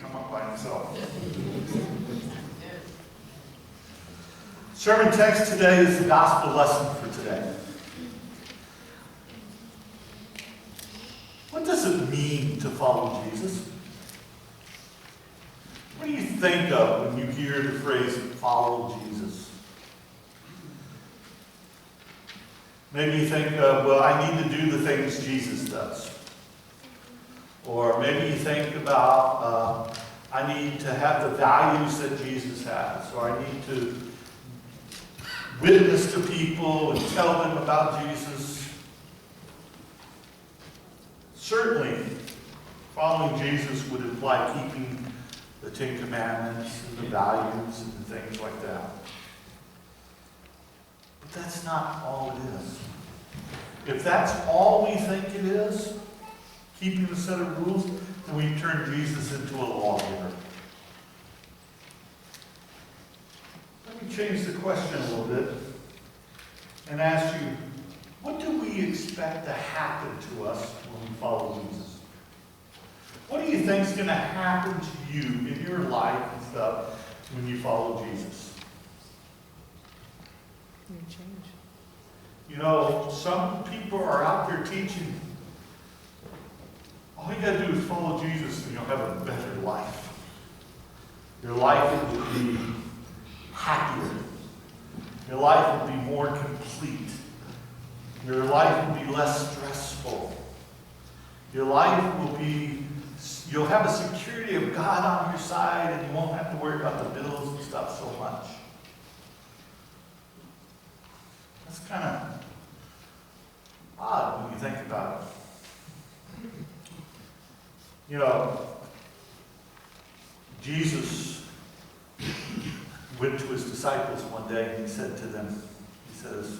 come up by himself. Sermon text today is the gospel lesson for today. What does it mean to follow Jesus? What do you think of when you hear the phrase, follow Jesus? Maybe you think of, well, I need to do the things Jesus does. Or maybe you think about, I need to have the values that Jesus has. Or I need to witness to people and tell them about Jesus. Certainly, following Jesus would imply keeping the Ten Commandments and the values and things like that. But that's not all it is. If that's all we think it is, keeping a set of rules, then we turn Jesus into a lawgiver. Let me change the question a little bit and ask you, what do we expect to happen to us when we follow Jesus? What do you think is going to happen to you in your life and stuff when you follow Jesus? You change. You know, some people are out there teaching, all you got to do is follow Jesus and you'll have a better life. Your life will be happier. Your life will be more complete. Your life will be less stressful. Your life will be, you'll have a security of God on your side and you won't have to worry about the bills and stuff so much. That's kind of odd when you think about it. You know, Jesus went to his disciples one day and he said to them, he says,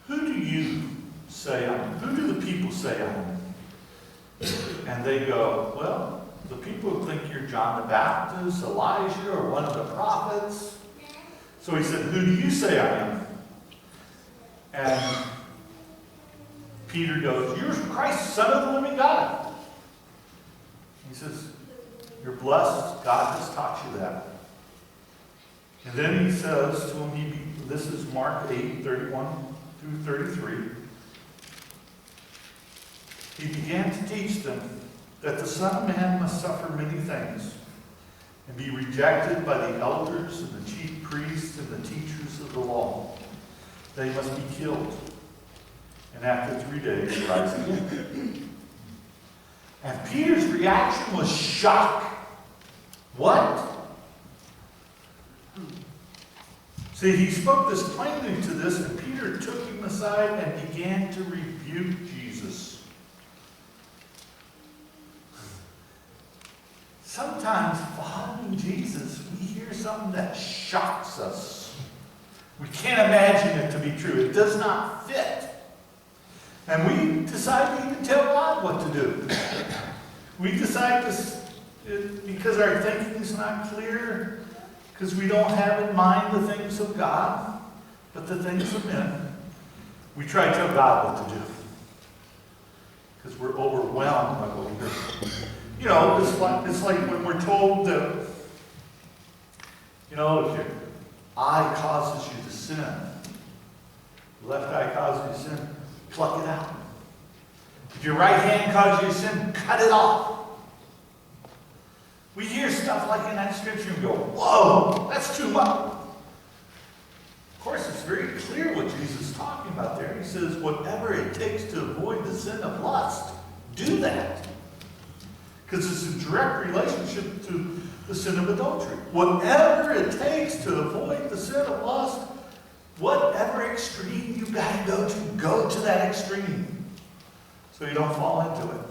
who do you say I am? Who do the people say I am? And they go, well, the people think you're John the Baptist, Elijah, or one of the prophets. So he said, who do you say I am? And Peter goes, you're Christ, Son of the living God. He says, you're blessed. God has taught you that. And then he says to him, this is Mark 8, 31 through 33. He began to teach them that the Son of Man must suffer many things and be rejected by the elders and the chief priests and the teachers of the law. That he must be killed, and after 3 days rise again. And Peter's reaction was shock. What? See, he spoke this plainly to this, and Peter took him aside and began to rebuke Jesus. Sometimes following Jesus, we hear something that shocks us. We can't imagine it to be true. It does not fit. And we decide to even tell God what to do. We decide because our thinking is not clear, because we don't have in mind the things of God, but the things of men. We try to tell God what to do. Because we're overwhelmed by what we hear. You know, it's like when we're told that, you know, if your eye causes you to sin, left eye causes you to sin, pluck it out. If your right hand causes you to sin, cut it off. We hear stuff like in that scripture and go, whoa, that's too much. Of course, it's very clear what Jesus is talking about there. He says, whatever it takes to avoid the sin of lust, do that. Because it's a direct relationship to the sin of adultery. Whatever it takes to avoid the sin of lust, whatever extreme you got to go to that extreme so you don't fall into it.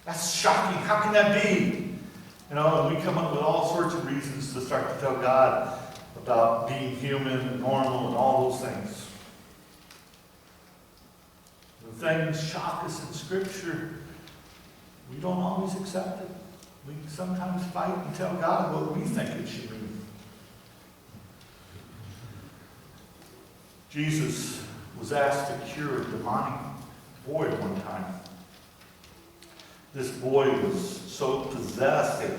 That's shocking. How can that be? You know, and we come up with all sorts of reasons to start to tell God about being human and normal and all those things. When things shock us in Scripture, we don't always accept it. We sometimes fight and tell God what we think it should mean. Jesus was asked to cure a demonic boy one time. This boy was so possessed that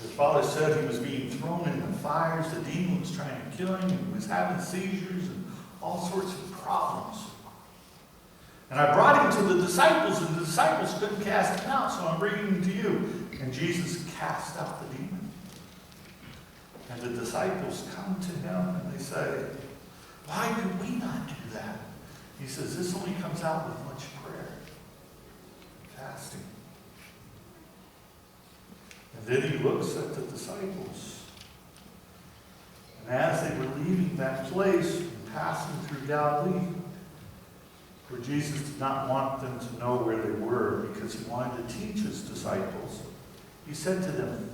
his father said he was being thrown into fires. The demon was trying to kill him. He was having seizures and all sorts of problems. And I brought him to the disciples, and the disciples couldn't cast him out, so I'm bringing him to you. And Jesus cast out the demon. And the disciples come to him and they say, why could we not do that? He says, this only comes out with much prayer, fasting. And then he looks at the disciples. And as they were leaving that place and passing through Galilee, where Jesus did not want them to know where they were because he wanted to teach his disciples, he said to them,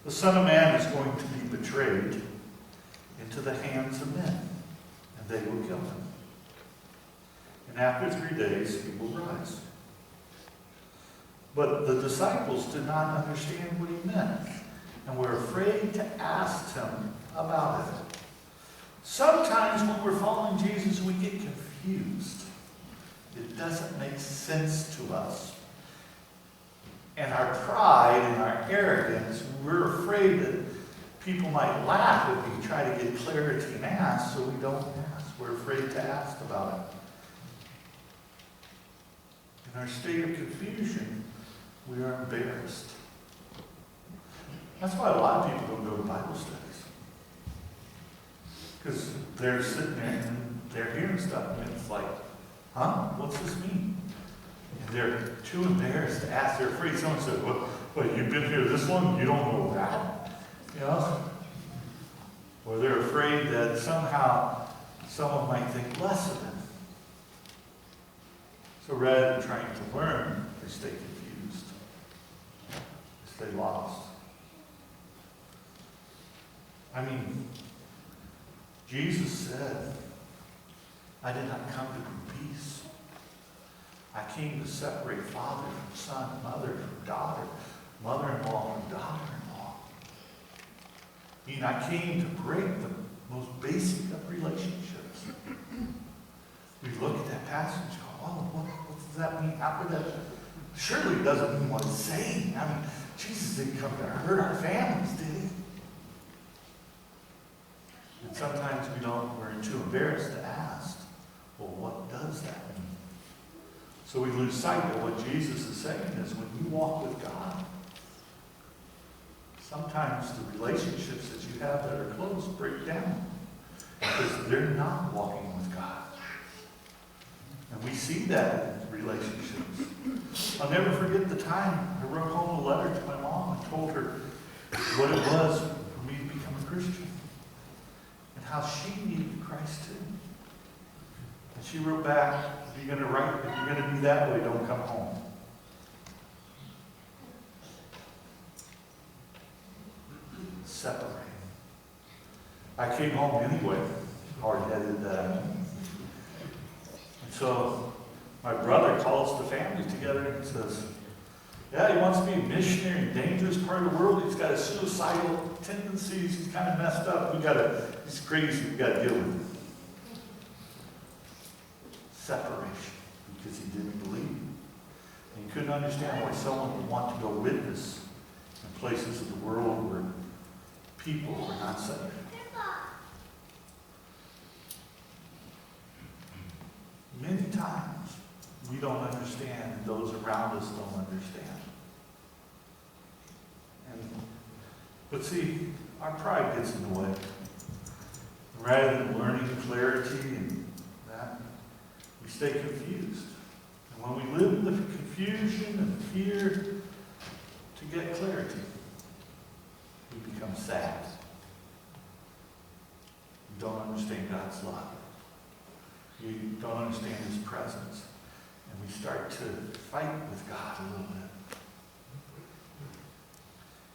the Son of Man is going to be betrayed into the hands of men, and they will kill him. And after 3 days, he will rise. But the disciples did not understand what he meant, and were afraid to ask him about it. Sometimes when we're following Jesus, we get confused. It doesn't make sense to us. And our pride and our arrogance, we're afraid that people might laugh if we try to get clarity and ask, so we don't ask. We're afraid to ask about it. In our state of confusion, we are embarrassed. That's why a lot of people don't go to Bible studies. Because they're sitting there and they're hearing stuff, and it's like, huh? What's this mean? And they're too embarrassed to ask. They're afraid someone said, what, you've been here this long, you don't know that? You know? Or they're afraid that somehow someone might think less of them. So rather than trying to learn, they stay confused. They stay lost. I mean, Jesus said, I did not come to bring peace. I came to separate father from son, mother from daughter, mother-in-law from daughter-in-law. I mean, I came to break the most basic of relationships. We look at that passage and go, oh, what does that mean? How could that? Surely it doesn't mean what it's saying. I mean, Jesus didn't come to hurt our families, did he? And sometimes we're too embarrassed to ask, well, what does that mean? So we lose sight of what Jesus is saying is when you walk with God, sometimes the relationships that you have that are close break down because they're not walking with God. And we see that in relationships. I'll never forget the time I wrote home a letter to my mom and told her what it was for me to become a Christian and how she needed Christ too. And she wrote back, if you're going to be that way, don't come home. Separate. I came home anyway, hard-headed that I am. And so my brother calls the family together and says, yeah, he wants to be a missionary in a dangerous part of the world. He's got a suicidal tendencies. He's kind of messed up. He's crazy. We've got to deal with him. Separation, because he didn't believe. And he couldn't understand why someone would want to go witness in places of the world where people were not saved. Many times we don't understand, and those around us don't understand. But see, our pride gets in the way. Rather than learning clarity and that, we stay confused. And when we live in the confusion and fear to get clarity, we become sad. We don't understand God's love. We don't understand his presence. And we start to fight with God a little bit.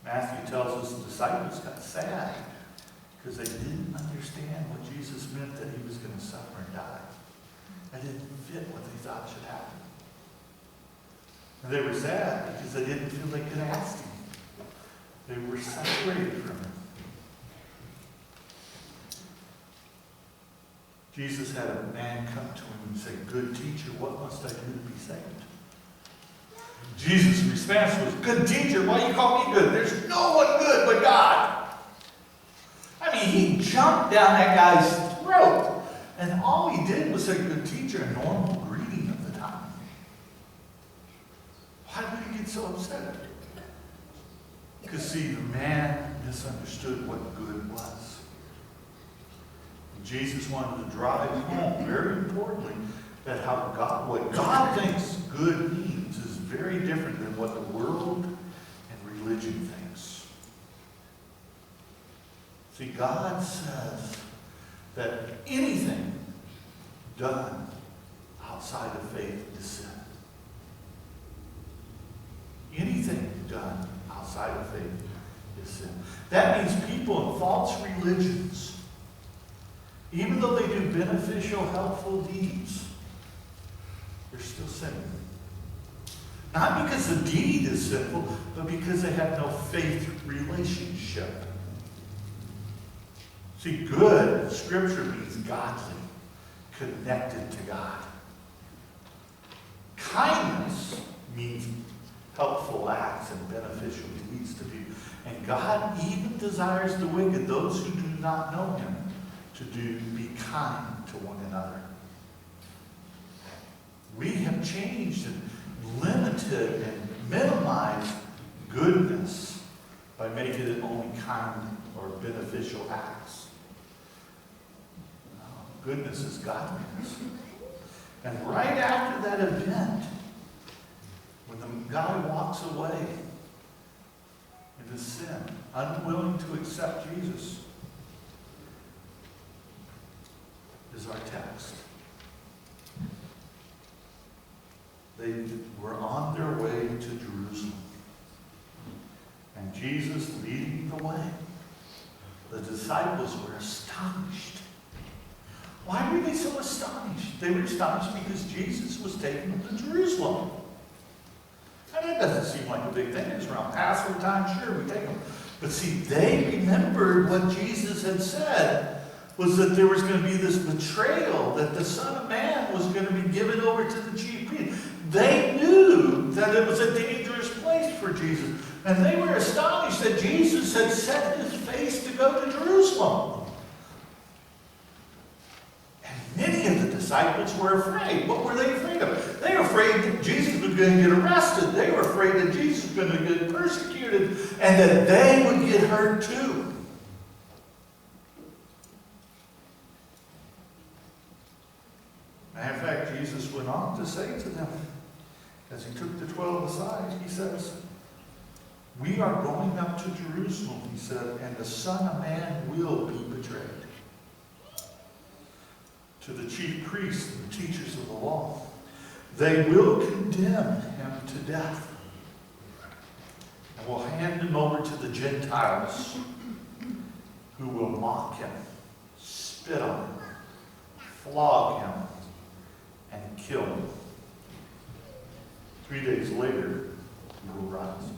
Matthew tells us the disciples got sad because they didn't understand what Jesus meant that he was going to suffer and die. That didn't fit what they thought should happen. And they were sad because they didn't feel they could ask him. They were separated from him. Jesus had a man come to him and say, good teacher, what must I do to be saved? Jesus' response was, "Good teacher, why do you call me good? There's no one good but God." I mean, he jumped down that guy's throat. And all he did was say, "Good teacher," a normal greeting of the time. Why would he get so upset? Because, see, the man misunderstood what good was. And Jesus wanted to drive home, very importantly, that what God thinks good means is very different than what the world and religion thinks. See, God says that anything done outside of faith is sin. Anything done outside of faith is sin. That means people in false religions, even though they do beneficial, helpful deeds, they're still sinning. Not because the deed is sinful, but because they have no faith relationship. See, good, Scripture means godly, connected to God. Kindness means helpful acts and beneficial deeds to people. And God even desires the wicked, those who do not know Him, to be kind to one another. We have changed and limited and minimized goodness by making it only kind or beneficial acts. Goodness is godliness. And right after that event, when the guy walks away into sin, unwilling to accept Jesus, is our text. They were on their way to Jerusalem. And Jesus leading the way. The disciples were astonished. Why were they so astonished? They were astonished because Jesus was taking them to Jerusalem. And that doesn't seem like a big thing. It was around Passover time, sure, we take them. But see, they remembered what Jesus had said, was that there was going to be this betrayal, that the Son of Man was going to be given over to the chief priests. They knew that it was a dangerous place for Jesus. And they were astonished that Jesus had set his face to go to Jerusalem. Many of the disciples were afraid. What were they afraid of? They were afraid that Jesus was going to get arrested. They were afraid that Jesus was going to get persecuted and that they would get hurt too. Matter of fact, Jesus went on to say to them, as he took the 12 aside, he says, "We are going up to Jerusalem," he said, "and the Son of Man will be betrayed to the chief priests and the teachers of the law. They will condemn him to death and will hand him over to the Gentiles, who will mock him, spit on him, flog him, and kill him. 3 days later, he will rise."